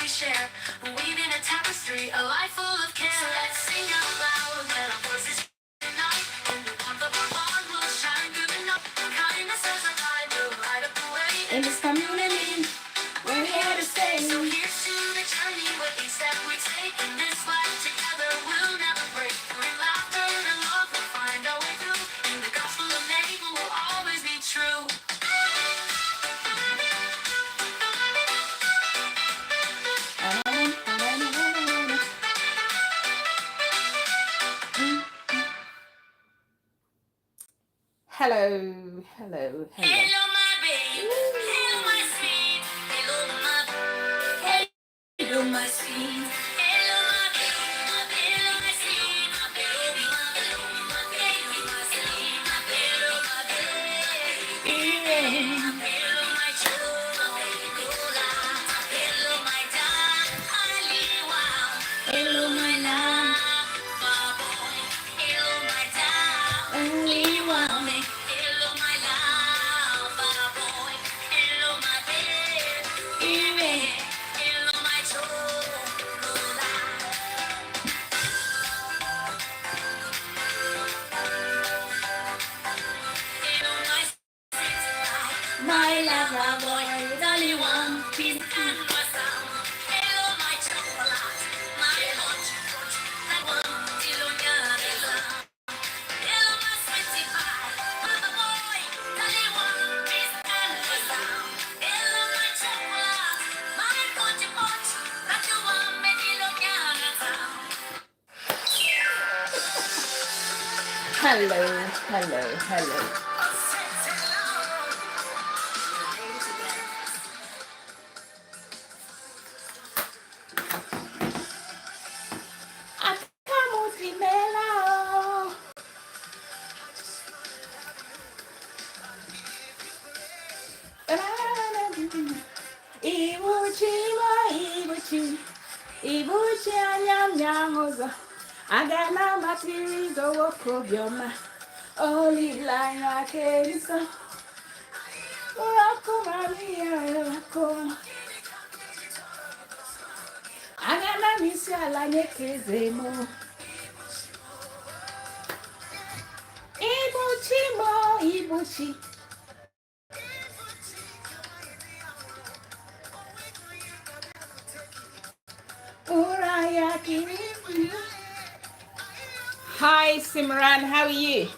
we share. Weaving a tapestry, a life full of care. So let's sing out loud, let our voices unite. And the warmth of our bond will shine through the night. Kindness as a tide will light up the way. In this community, we're here to stay. So here's to the journey with each step we take. In this life together, we'll never break. Through laughter and love, we'll find our way through. And the gospel of neighbor will always be true. Hello, hello, hello. Hello, my babe. Hello, my sweet. Hello, my. Hello, my sweet. Hello, my babe. Hello, my sweet. My baby, my baby, my sweet. My hello, my baby. Hello, my true. My baby, Gola. Hello, my darling. Wow. Hello, my love. My boy. Hello, my darling. Wow. Hello, my love. My boy. Hello, my baby. Hello, my chocolate. Hello, my my lover boy, with only one piece and my sound. Hello, my chocolate, my hot, I want till on your hello, my sweetie pie, my boy, only one piece and my sound. Hello, my chocolate, my hot, that you want me till on your sound. Hello, hello, hello. Ibuchi anyanyangoza agana matirizo wokobyoma olilanya kerisa urako maria urako agana misi alanye kezemo ibuchi uraya kiri. Hi Simran, how are you?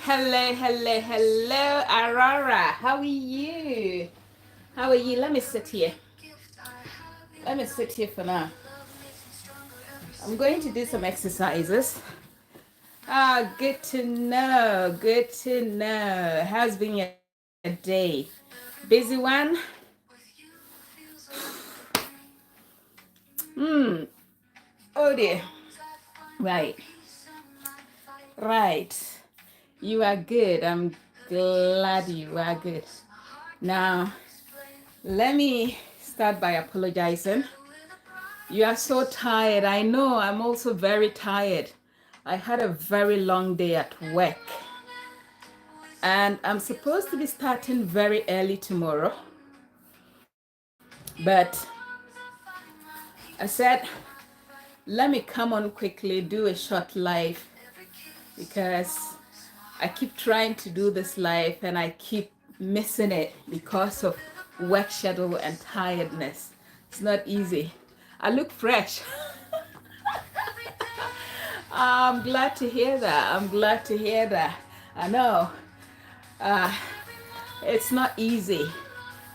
Hello, hello, hello, Aurora. How are you? How are you? Let me sit here. Let me sit here for now. I'm going to do some exercises. Ah, good to know. Good to know. How's been your day? Busy one? Oh dear. Right. You are good. I'm glad you are good. Now, let me start by apologizing. You are so tired. I know. I'm also very tired. I had a very long day at work. And I'm supposed to be starting very early tomorrow. But I said, let me come on quickly, do a short live, because I keep trying to do this live and I keep missing it because of work schedule and tiredness. It's not easy. I look fresh. I'm glad to hear that. I'm glad to hear that. I know. It's not easy.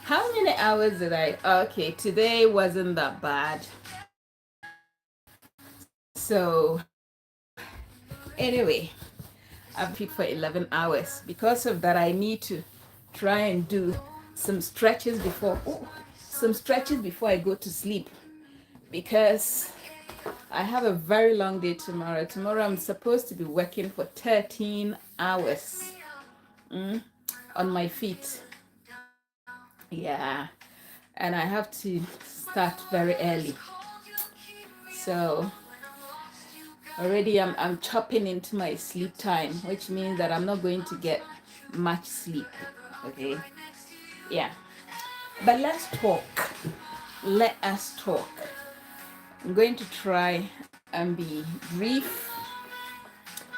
How many hours did I? Okay, today wasn't that bad. So, anyway, I'm fit for 11 hours. Because of that, I need to try and do some stretches before I go to sleep, because I have a very long day tomorrow. Tomorrow I'm supposed to be working for 13 hours on my feet. Yeah, and I have to start very early. So already I'm chopping into my sleep time, which means that I'm not going to get much sleep. Okay, yeah. But let's talk. Let us talk. I'm going to try and be brief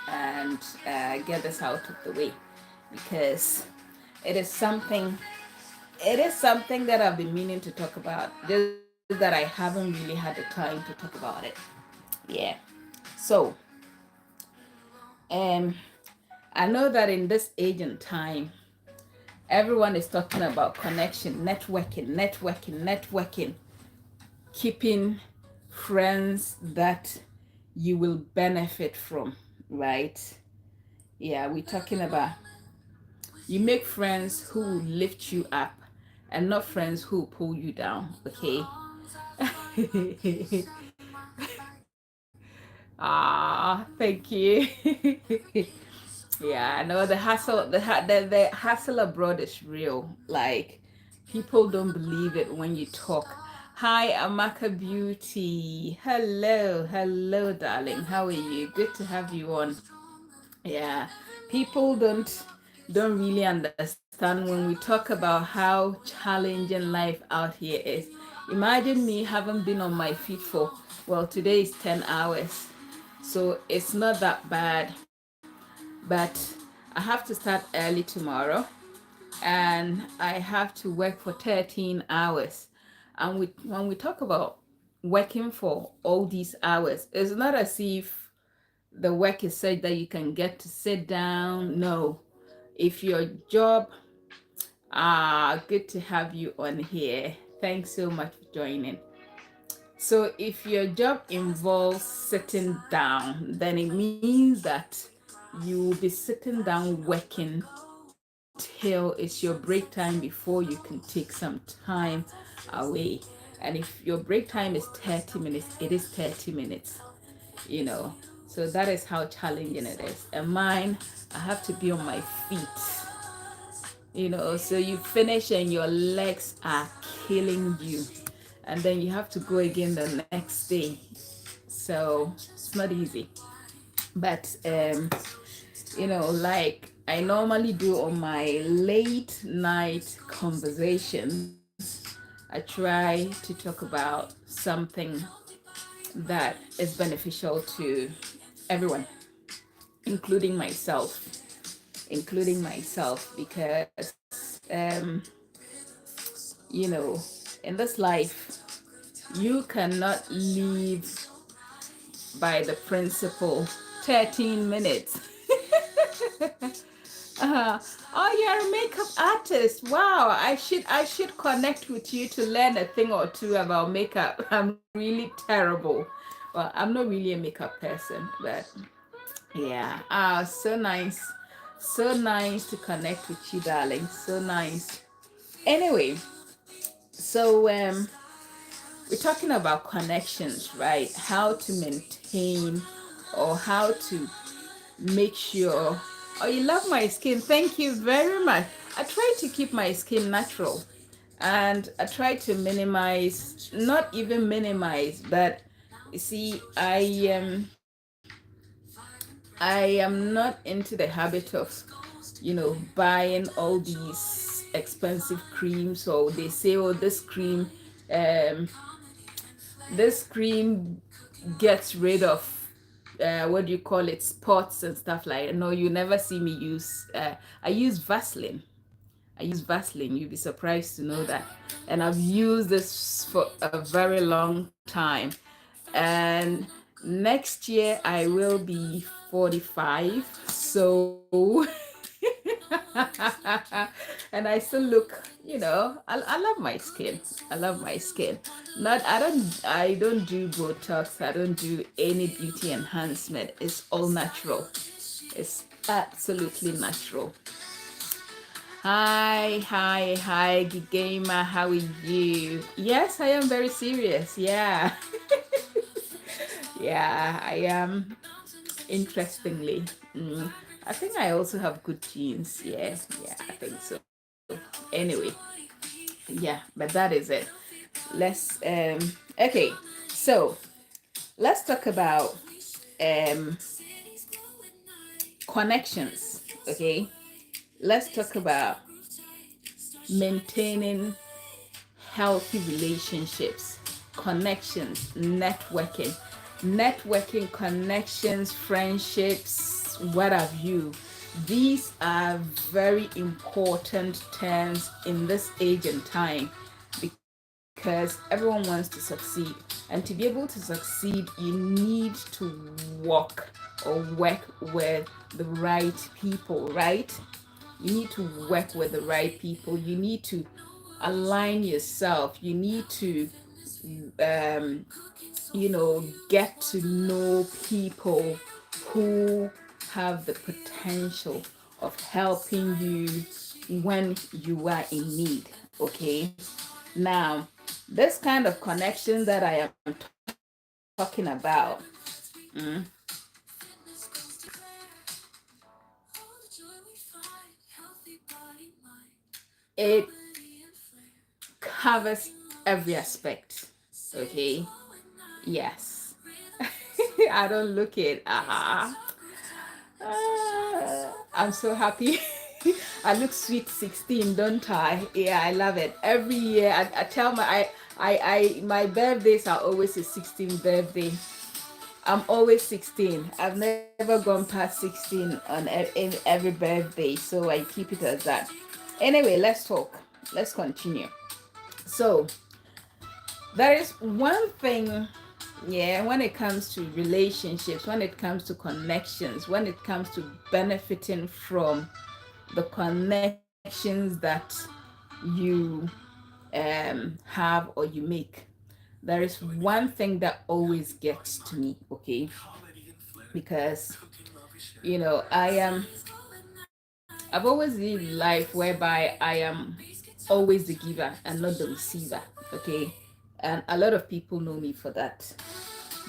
and get this out of the way because it is something it is something that I've been meaning to talk about, just that I haven't really had the time to talk about it. Yeah. So, um, I know that in this age and time, everyone is talking about connection, networking, keeping friends that you will benefit from, right? Yeah, we're talking about you make friends who will lift you up and not friends who pull you down, okay? Ah, thank you. Yeah, I know the hustle, the hustle abroad is real. Like, people don't believe it when you talk. Hi, Amaka Beauty. Hello, darling. How are you? Good to have you on. Yeah, people don't really understand when we talk about how challenging life out here is. Imagine me having been on my feet for, well, today is 10 hours, so it's not that bad. But I have to start early tomorrow, and I have to work for 13 hours. And when we talk about working for all these hours, it's not as if the work is such that you can get to sit down. No. If your job, good to have you on here. Thanks so much for joining. So if your job involves sitting down, then it means that you will be sitting down working till it's your break time before you can take some time away. And if your break time is 30 minutes, it is 30 minutes, you know. So that is how challenging it is. And mine, I have to be on my feet, so you finish and your legs are killing you. And then you have to go again the next day. So it's not easy. But like I normally do on my late night conversations, I try to talk about something that is beneficial to everyone, including myself, because in this life you cannot live by the principle 13 minutes. Oh, you're a makeup artist. Wow, I should connect with you to learn a thing or two about makeup. I'm really terrible. Well, I'm not really a makeup person, but yeah. So nice. So nice to connect with you, darling. So nice. Anyway, so we're talking about connections, right? How to maintain or how to make sure. Oh, you love my skin. Thank you very much. I try to keep my skin natural, and I try to minimize, not even minimize, but you see, I am not into the habit of, buying all these expensive creams. Or they say, oh, um, this cream gets rid of what do you call it, spots and stuff like that. No, you never see me use. I use Vaseline. You'd be surprised to know that. And I've used this for a very long time. And next year I will be 45. So, and I still look, I love my skin. I love my skin. Not, I don't do Botox. I don't do any beauty enhancement. It's all natural. It's absolutely natural. Hi, Gigama. How are you? Yes, I am very serious. Yeah. Yeah, I am. Interestingly, I think I also have good genes. Yeah, I think so. Anyway, yeah, but that is it. Okay, so let's talk about um connections. Okay, let's talk about maintaining healthy relationships, connections, networking, connections, friendships, what have you. These are very important terms in this age and time because everyone wants to succeed. And to be able to succeed, you need to work with the right people, right? You need to work with the right people. You need to align yourself. You need to, um, get to know people who have the potential of helping you when you are in need. Okay. Now, this kind of connection that I am talking about, mm, it covers every aspect. Okay. Yes. I don't look it. I'm so happy. I look sweet 16, don't I? Yeah, I love it. Every year I tell my birthdays are always a 16th birthday. I'm always 16. I've never gone past 16 on every birthday, so I keep it as that. Anyway, let's talk. Let's continue. So, there is one thing, yeah, when it comes to relationships, when it comes to connections, when it comes to benefiting from the connections that you have or you make, there is one thing that always gets to me, okay? Because I've always lived life whereby I am always the giver and not the receiver, okay? And a lot of people know me for that.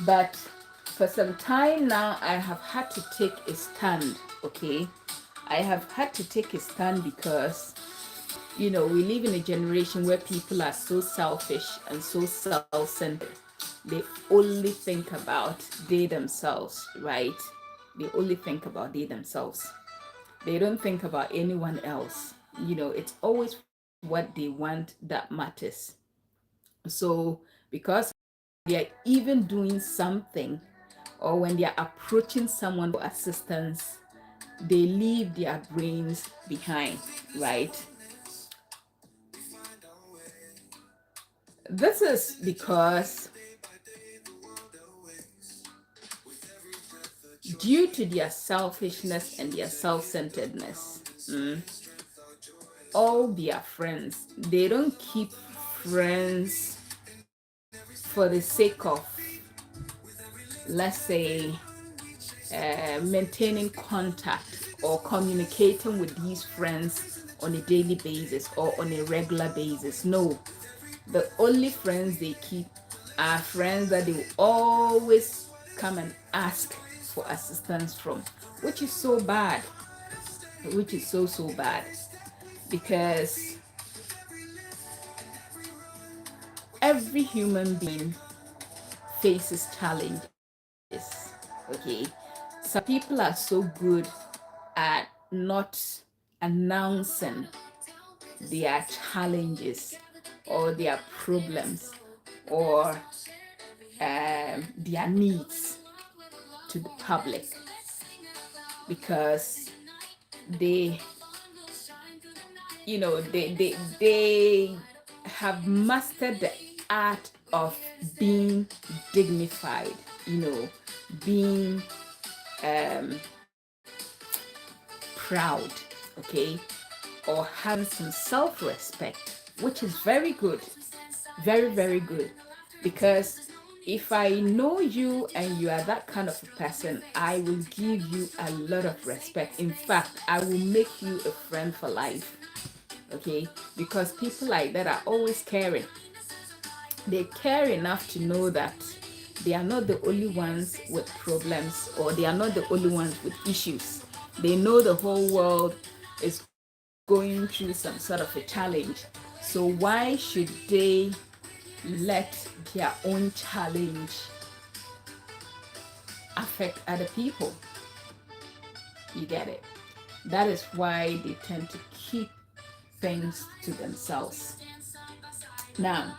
But for some time now, I have had to take a stand, okay? I have had to take a stand because, we live in a generation where people are so selfish and so self-centered. They only think about they themselves, right? They only think about they themselves. They don't think about anyone else. It's always what they want that matters. So, because they are even doing something or when they are approaching someone for assistance, they leave their brains behind, right? This is because due to their selfishness and their self-centeredness, all their friends, they don't keep friends for the sake of, let's say, maintaining contact or communicating with these friends on a daily basis or on a regular basis. No, the only friends they keep are friends that they will always come and ask for assistance from, which is so bad, which is so bad, because every human being faces challenges. Okay, some people are so good at not announcing their challenges or their problems or their needs to the public because they they have mastered the art of being dignified, being proud, okay, or having some self-respect, which is very good, very, very good. Because if I know you and you are that kind of a person, I will give you a lot of respect. In fact, I will make you a friend for life, okay? Because people like that are always caring. They care enough to know that they are not the only ones with problems or they are not the only ones with issues. They know the whole world is going through some sort of a challenge. So why should they let their own challenge affect other people? You get it? That is why they tend to keep things to themselves. Now,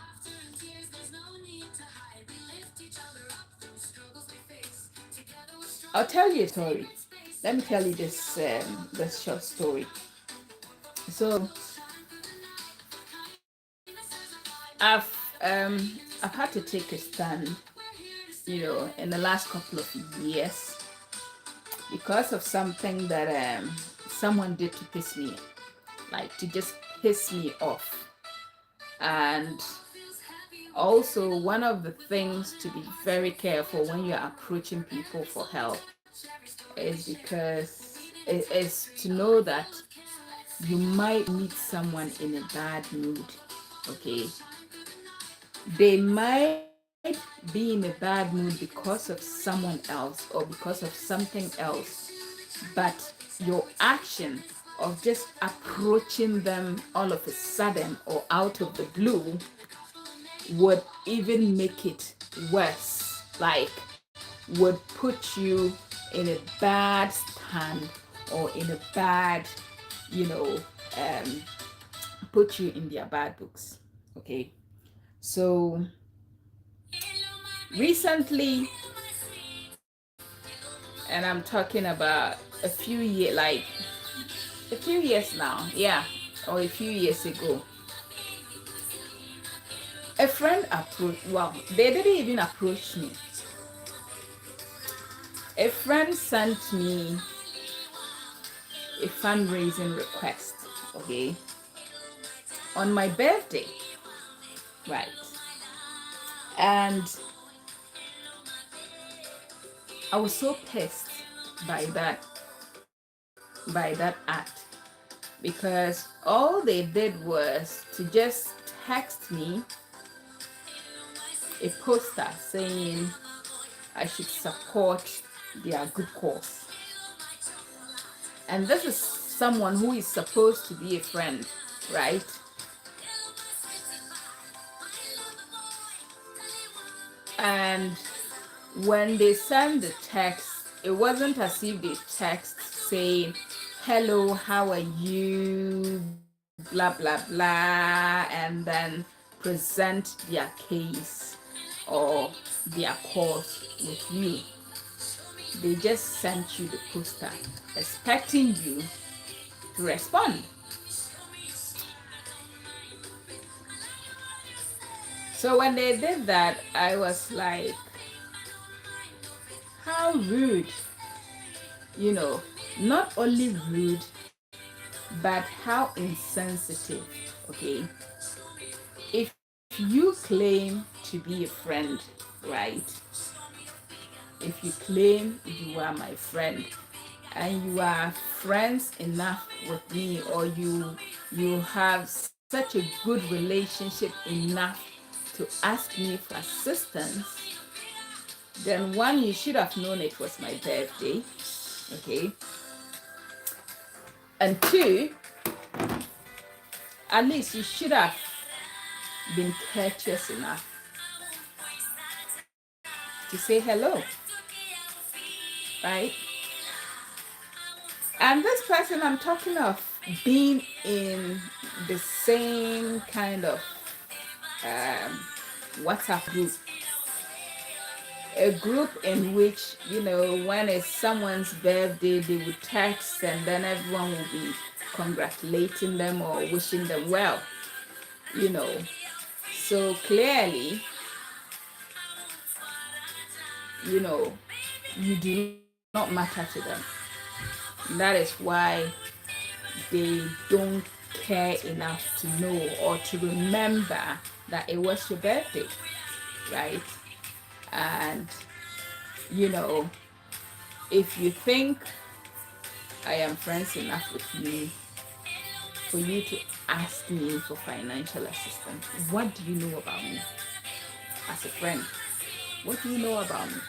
I'll tell you a story. Let me tell you this short story. So I've I've had to take a stand, in the last couple of years because of something that someone did to piss me, like to just piss me off. And also, one of the things to be very careful when you're approaching people for help is because it is to know that you might meet someone in a bad mood. Okay, they might be in a bad mood because of someone else or because of something else, but your action of just approaching them all of a sudden or out of the blue would even make it worse, like would put you in a bad stand or in a bad, you know, um, put you in their bad books. Okay, so recently, and I'm talking about a few years now, yeah, or a few years ago, a friend approached, well, they didn't even approach me. A friend sent me a fundraising request, okay, on my birthday, right? And I was so pissed by that act because all they did was to just text me a poster saying I should support their good cause. And this is someone who is supposed to be a friend, right? And when they sent the text, it wasn't as if they text saying, hello, how are you, blah, blah, blah, and then present their case or their cause with you. They just sent you the poster, expecting you to respond. So when they did that, I was like, how rude, not only rude, but how insensitive, okay? If you claim to be a friend, right? If you claim you are my friend and you are friends enough with me, or you have such a good relationship enough to ask me for assistance, then one, you should have known it was my birthday, okay? And two, at least you should have been courteous enough to say hello, right? And this person I'm talking of being in the same kind of WhatsApp group, a group in which, when it's someone's birthday, they would text and then everyone will be congratulating them or wishing them well, So clearly, you do not matter to them. That is why they don't care enough to know or to remember that it was your birthday, right? And, if you think I am friends enough with you for you to ask me for financial assistance, what do you know about me as a friend? What do you know about me?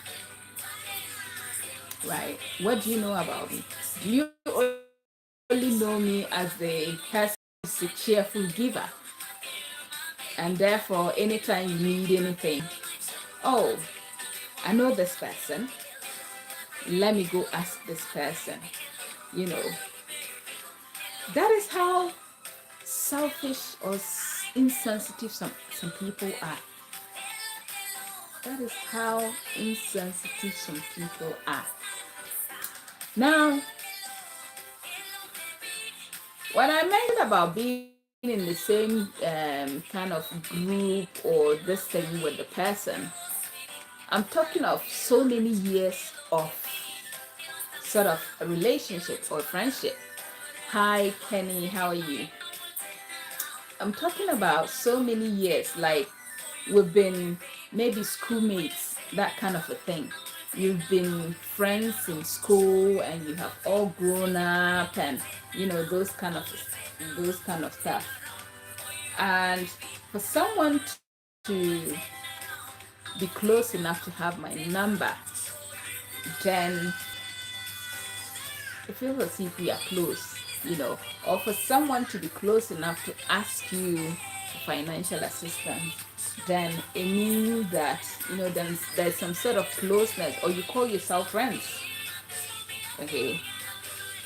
Right? What do you know about me? Do you only know me as the person who's a cheerful giver? And therefore, anytime you need anything, oh, I know this person. Let me go ask this person. That is how selfish or insensitive some people are. That is how insensitive some people are. Now, when I mentioned about being in the same kind of group or this thing with the person, I'm talking of so many years of sort of a relationship or friendship. Hi, Kenny, how are you? I'm talking about so many years, like we've been maybe schoolmates, that kind of a thing. You've been friends in school and you have all grown up and those kind of stuff. And for someone to be close enough to have my number, then it feels as if we are close, or for someone to be close enough to ask you for financial assistance, then it means that, then there's some sort of closeness, or you call yourself friends. Okay.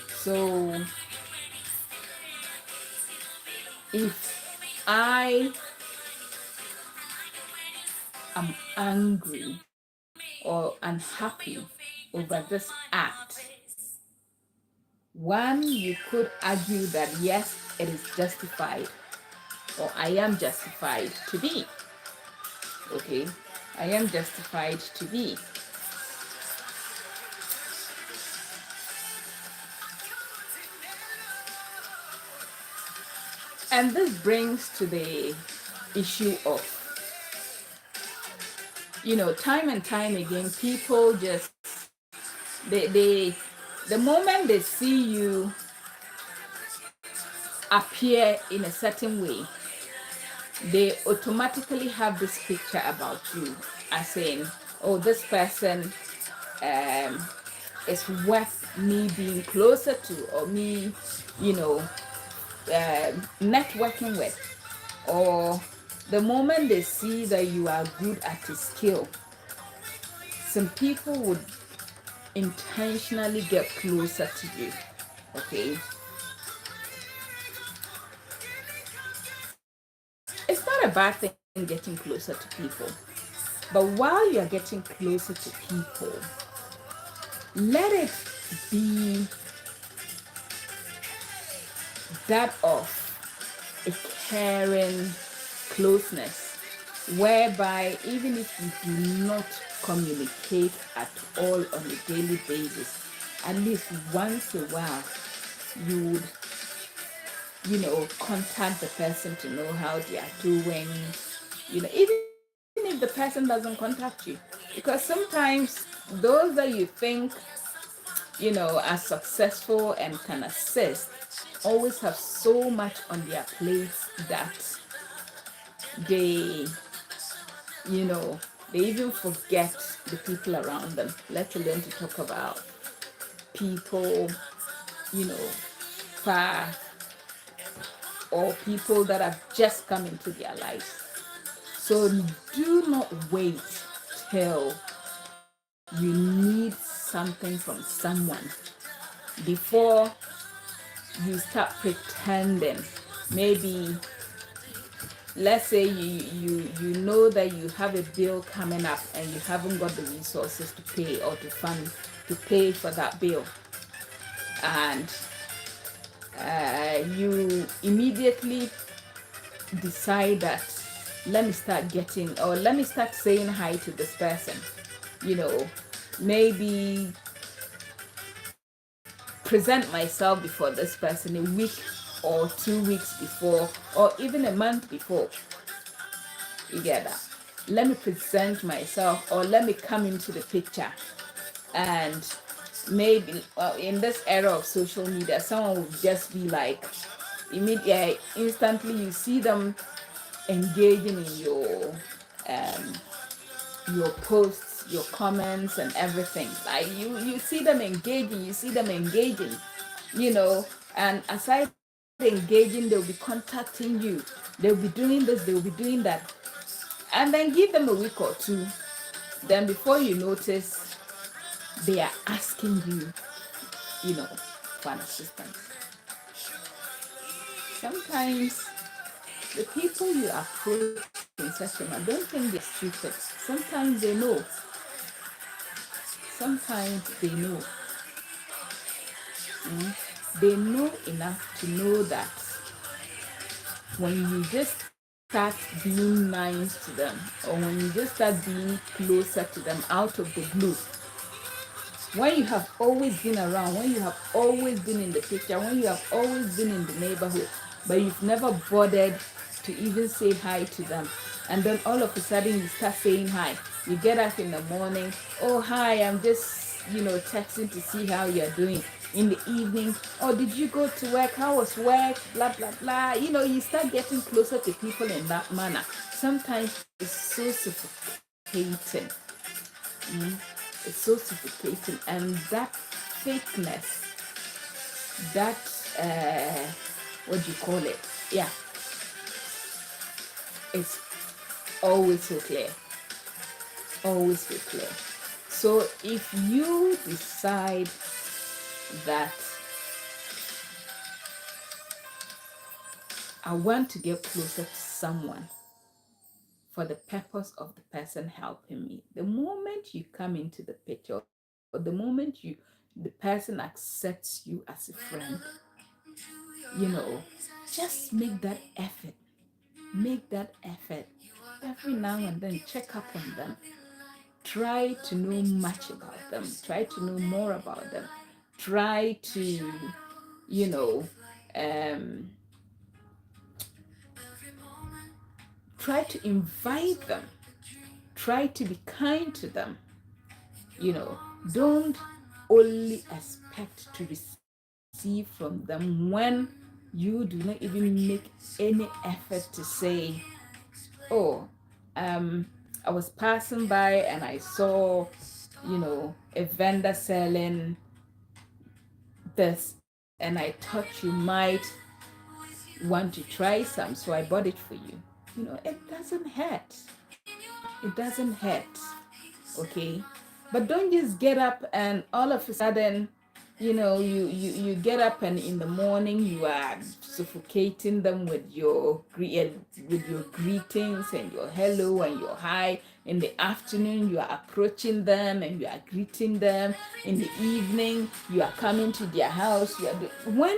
So if I am angry or unhappy over this act, one, you could argue that yes, it is justified, or I am justified to be. Okay, I am justified to be. And this brings to the issue of, time and time again, people just, the moment they see you appear in a certain way, they automatically have this picture about you as saying, oh, this person is worth me being closer to, or me, networking with. Or the moment they see that you are good at a skill, some people would intentionally get closer to you. Okay, it's not a bad thing getting closer to people, but while you're getting closer to people, let it be that of a caring closeness, whereby even if you do not communicate at all on a daily basis, at least once a while you would, contact the person to know how they are doing, even if the person doesn't contact you. Because sometimes those that you think, are successful and can assist always have so much on their plates that they, they even forget the people around them, let alone to talk about people, far, or people that have just come into their lives. So do not wait till you need something from someone before you start pretending. Maybe let's say you know that you have a bill coming up and you haven't got the resources to pay or to fund to pay for that bill, and you immediately decide that let me start saying hi to this person, maybe present myself before this person a week or 2 weeks before, or even a month before. You get that? Let me present myself, or let me come into the picture. And maybe in this era of social media, someone would just be like, instantly you see them engaging in your posts, your comments, and everything. Like you see them engaging, and aside engaging, they'll be contacting you, they'll be doing this, they'll be doing that, and then give them a week or two, then before you notice, they are asking you, for an assistance. Sometimes The people you approach in such a manner, don't think they're stupid. Sometimes they know. Sometimes they know. They know enough to know that when you just start being nice to them, or when you just start being closer to them out of the blue, when you have always been around, when you have always been in the picture, when you have always been in the neighborhood, but you've never bothered to even say hi to them, and then all of a sudden you start saying hi. You get up in the morning, oh hi, I'm just texting to see how you're doing. In the evening, oh, did you go to work? How was work? Blah blah blah. You start getting closer to people in that manner. Sometimes it's so suffocating. It's so suffocating, and that fakeness, that what do you call it? Yeah, it's always so clear. Always so clear. So if you decide that I want to get closer to someone for the purpose of the person helping me, the moment you come into the picture, or the moment the person accepts you as a friend, just make that effort. Make that effort. Every now and then, check up on them. Try to know much about them. Try to know more about them. Try to, try to invite them. Try to be kind to them. Don't only expect to receive from them when you do not even make any effort to say, oh, I was passing by and I saw, a vendor selling this, and I thought you might want to try some, so I bought it for you. It doesn't hurt. It doesn't hurt. Okay? But don't just get up and all of a sudden, you get up and in the morning you are suffocating them with your greetings and your hello and your hi. In the afternoon you are approaching them and you are greeting them. In the evening you are coming to their house. When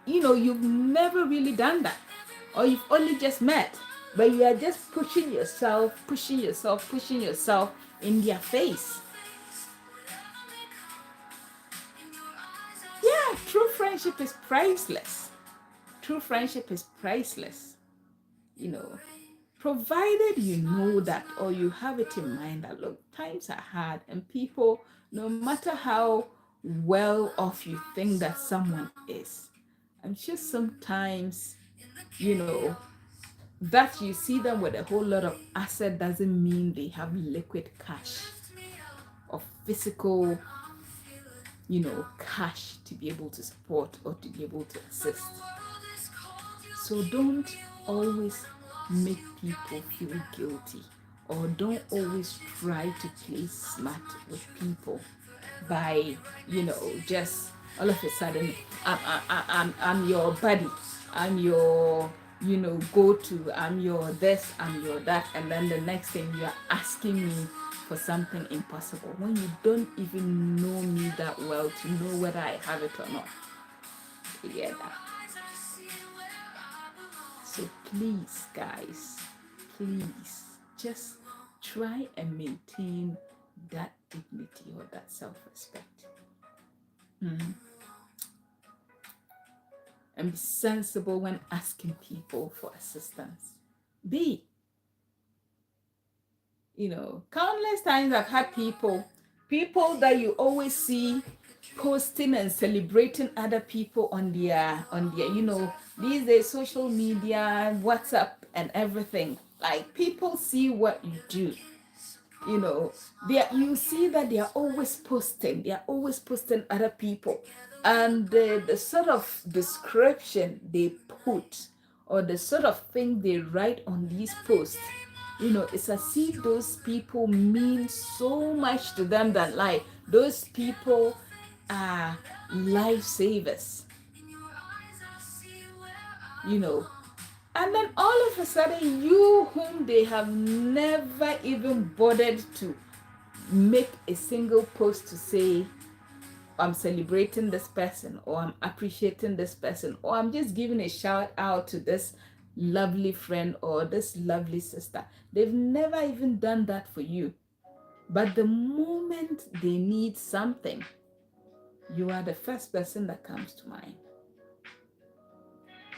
you've never really done that, or you've only just met, but you are just pushing yourself in their face. Yeah, true friendship is priceless. True friendship is priceless. Provided you know that, or you have it in mind that, look, times are hard, and people, no matter how well off you think that someone is, I'm sure sometimes, that you see them with a whole lot of asset doesn't mean they have liquid cash or physical, cash to be able to support or to be able to assist. So don't always make people feel guilty, or don't always try to play smart with people by, just all of a sudden, I'm your buddy, I'm your, go to, I'm your this, I'm your that, and then the next thing you're asking me for something impossible when you don't even know me that well to know whether I have it or not. You get that? So please, guys, please just try and maintain that dignity or that self-respect. And be sensible when asking people for assistance. Countless times I've had people that you always see posting and celebrating other people on their these days, social media, WhatsApp and everything. Like, people see what you do. You see that they are always posting other people, and the sort of description they put, or the sort of thing they write on these posts, it's as if those people mean so much to them that, like, those people are lifesavers. And then all of a sudden, you whom they have never even bothered to make a single post to say, I'm celebrating this person, or I'm appreciating this person, or I'm just giving a shout out to this lovely friend or this lovely sister. They've never even done that for you. But the moment they need something, you are the first person that comes to mind.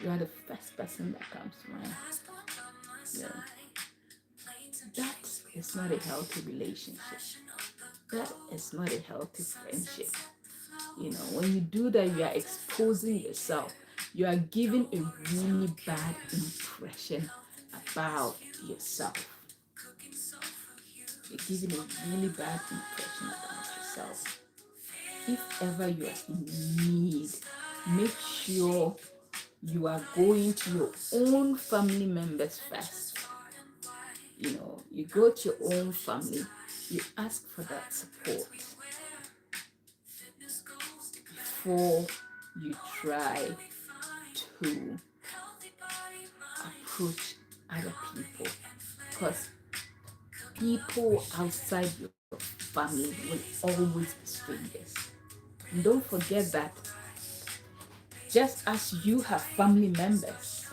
You are the first person that comes to mind. Yeah. That is not a healthy relationship. That is not a healthy friendship. You know, when you do that, you are exposing yourself. You are giving a really bad impression about yourself. You're giving a really bad impression about yourself. If ever you are in need, make sure you are going to your own family members first. You know, you go to your own family, you ask for that support before you try to approach other people, because people outside your family will always be strangers. And don't forget that just as you have family members,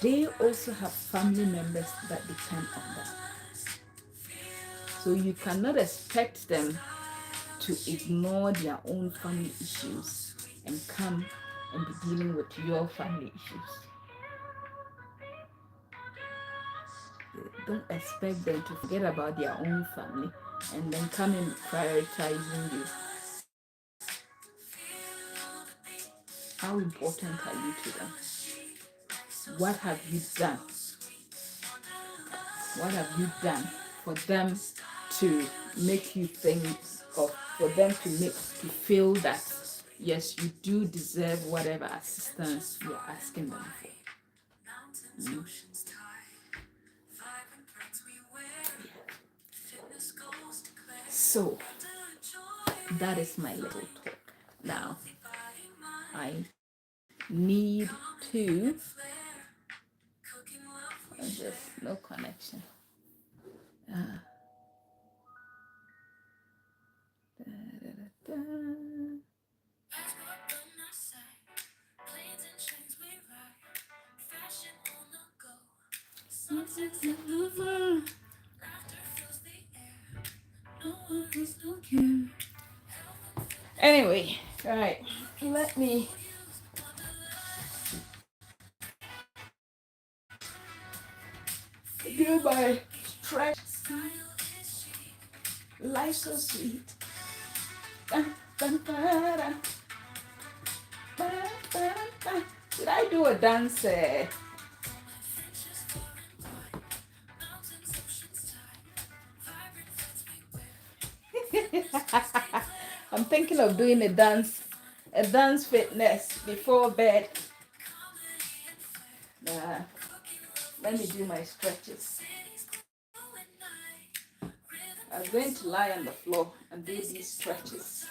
they also have family members that depend on them. So you cannot expect them to ignore their own family issues and come and be dealing with your family issues. Don't expect them to forget about their own family and then come in prioritizing you. How important are you to them? What have you done? What have you done for them to make you think of, for them to make you feel that yes, you do deserve whatever assistance you're asking them for? Mm. So that is my little talk. Now I need to there's no connection. Da, da, da, da. Anyway, right, let me do my stretch. Life's so sweet. Dun, dun, dun, dun. Dun, dun, dun. Did I do a dance? I'm thinking of doing a dance fitness before bed. Let me do my stretches. I'm going to lie on the floor and do these stretches.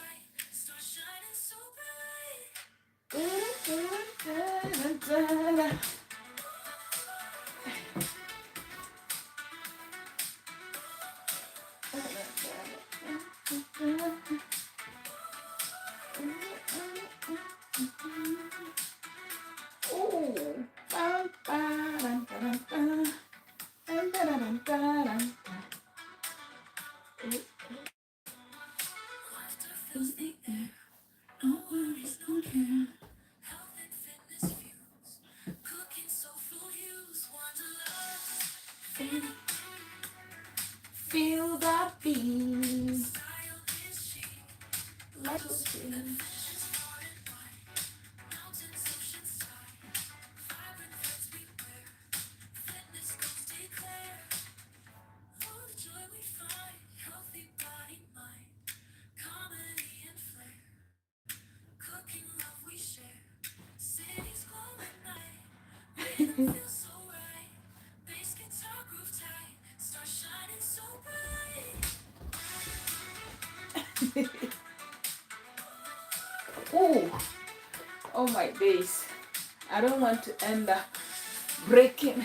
Feel that beat. Let us feel. Oh, oh my days. I don't want to end up breaking,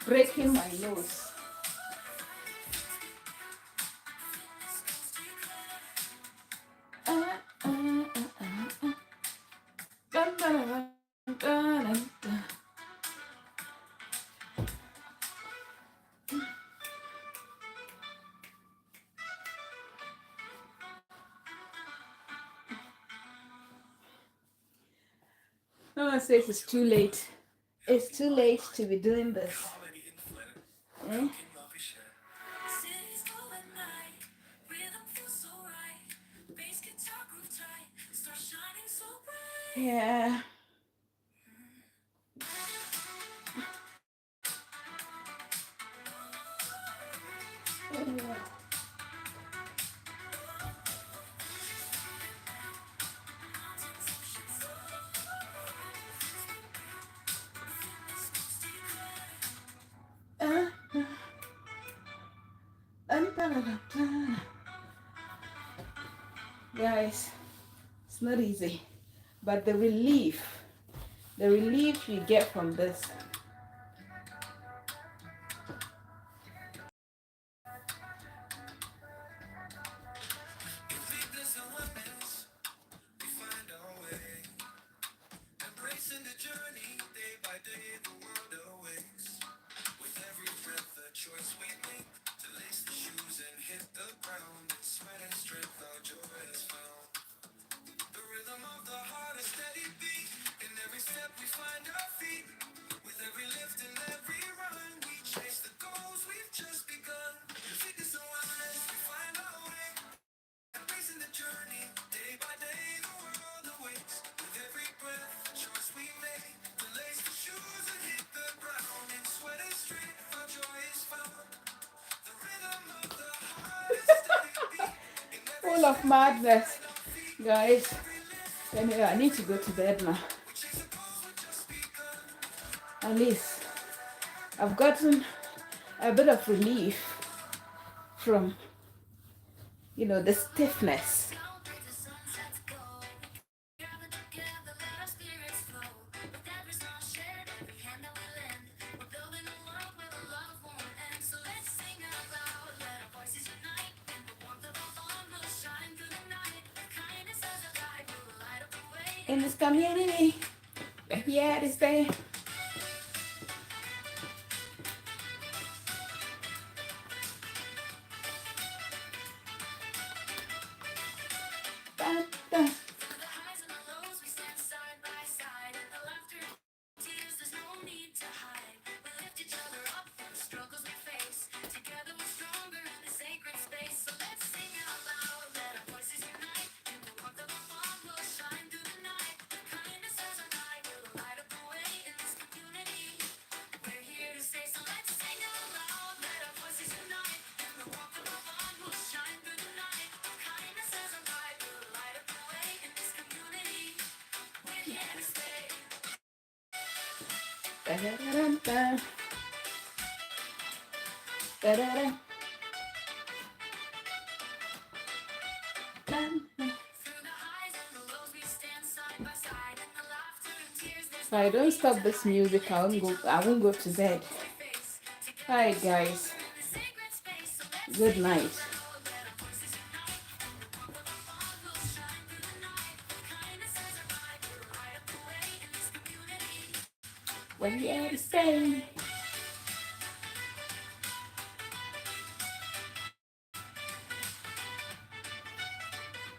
breaking my nose. Dun, dun, dun, dun, dun, dun. No one says it's too late. It's too late to be doing this. Eh? Cities glow at night, rhythm feels so right. Bass guitar groove tight, stars shining so bright. Yeah. Uh, dun, dun, dun, dun. Guys, it's not easy, but the relief you get from this. Weakness and weapons, we find our way. Embracing the journey, day by day, the world awaits. With every breath, a choice we make to lace the shoes and hit the ground. In sweat and strength, our joy is found. The rhythm of the heart, a steady beat. In every step, we find our feet. With every lift and every run, we chase the goals we've just begun. In fitness and wellness, we find our way. Embracing the journey, day by day, the world awaits. With every breath, a choice we make to lace the shoes and hit the ground. In sweat and strength, our joy is found. The rhythm of the heart is steady beat. In every Full of madness, guys. Anyway, I need to go to bed now. we chase the goals we've just begun. At least I've gotten a bit of relief from, the stiffness. Celebrate the sunsets go. Gather together, let our spirits flow. With every song shared, every hand that we lend, we're building a world where the love won't end. So let's sing out loud, let our voices unite. In the warmth of our bond, we'll shine through the night. With kindness as a guide, we'll light up the way. In this community, we're here to stay. Dun, dun. Through the highs and the lows, we stand side by side. In the laughter and tears, there's no need to hide. We lift each other up for the struggles we face. Together we're stronger in the sacred space. So let's sing out loud, let our voices unite. In the warmth of our bond, we'll shine through the night. With kindness as our guide, we'll light up the way in this community. We're here to stay, so let's sing out loud, let our voices unite. In the warmth of our bond, we'll shine through the night. With kindness as our guide, we'll light up the way in this community. We're here to stay. Da-da-da-dum, dun. Da-da-da. Dun, dun. Through the highs and the lows, we stand side by side. In the laughter and tears, there's If I don't stop this music, I won't go to bed. face. Hi guys. In the sacred space, so let's Good night. let our voices unite. In the warmth of our bond, we'll shine through the night. With kindness as our guide, we'll light up the way in this community. We're here to stay.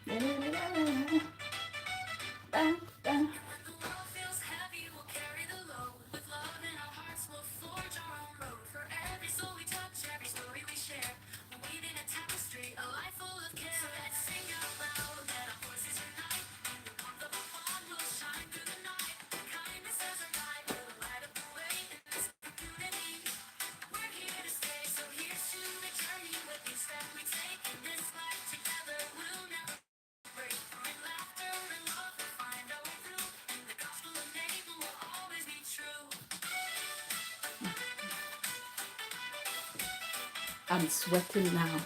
Da-da-da-da-da. Dun, dun. When the world feels heavy, we'll carry the load. With love in our hearts, we'll forge our own road. For every soul we touch, every story we share, we're weaving a tapestry, a life full of care. So let's sing out loud, let our voices unite. In the warmth of our bond, we'll shine through the night. With kindness as our guide, we'll light up the way in this community. We're here to stay, so here's to the journey. With each step we take in this life together, we'll never break. Through laughter and love, we'll find our way through. In the gospel of name will always be true. I'm sweating now.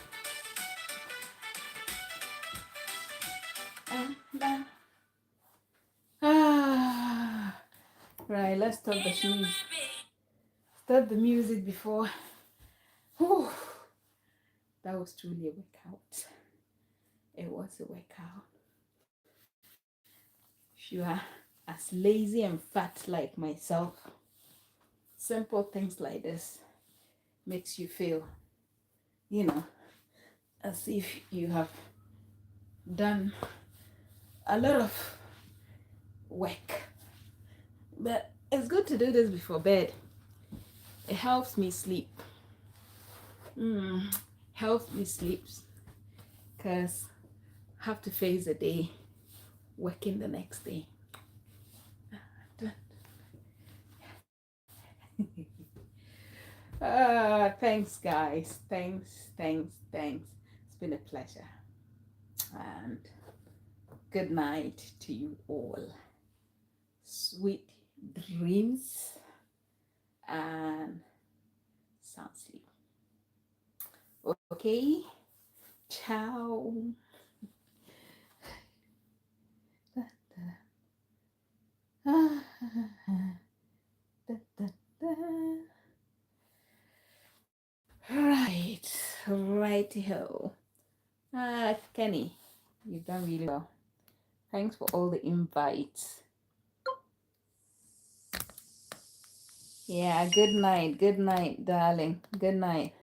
Dun, dun. Ah. Right, let's stop the snooze. start the music before. Whew, that was truly a workout. It was a workout. If you are as lazy and fat like myself, simple things like this makes you feel, you know, as if you have done a lot of work. But it's good to do this before bed. It helps me sleep. Helps me sleep because I have to face the day, working the next day. Thanks, guys. Thanks. It's been a pleasure. And good night to you all. Sweet dreams and sound sleep. Okay? Ciao. Right ho. Kenny, you've done really well. Thanks for all the invites. Yeah, good night, darling. Good night.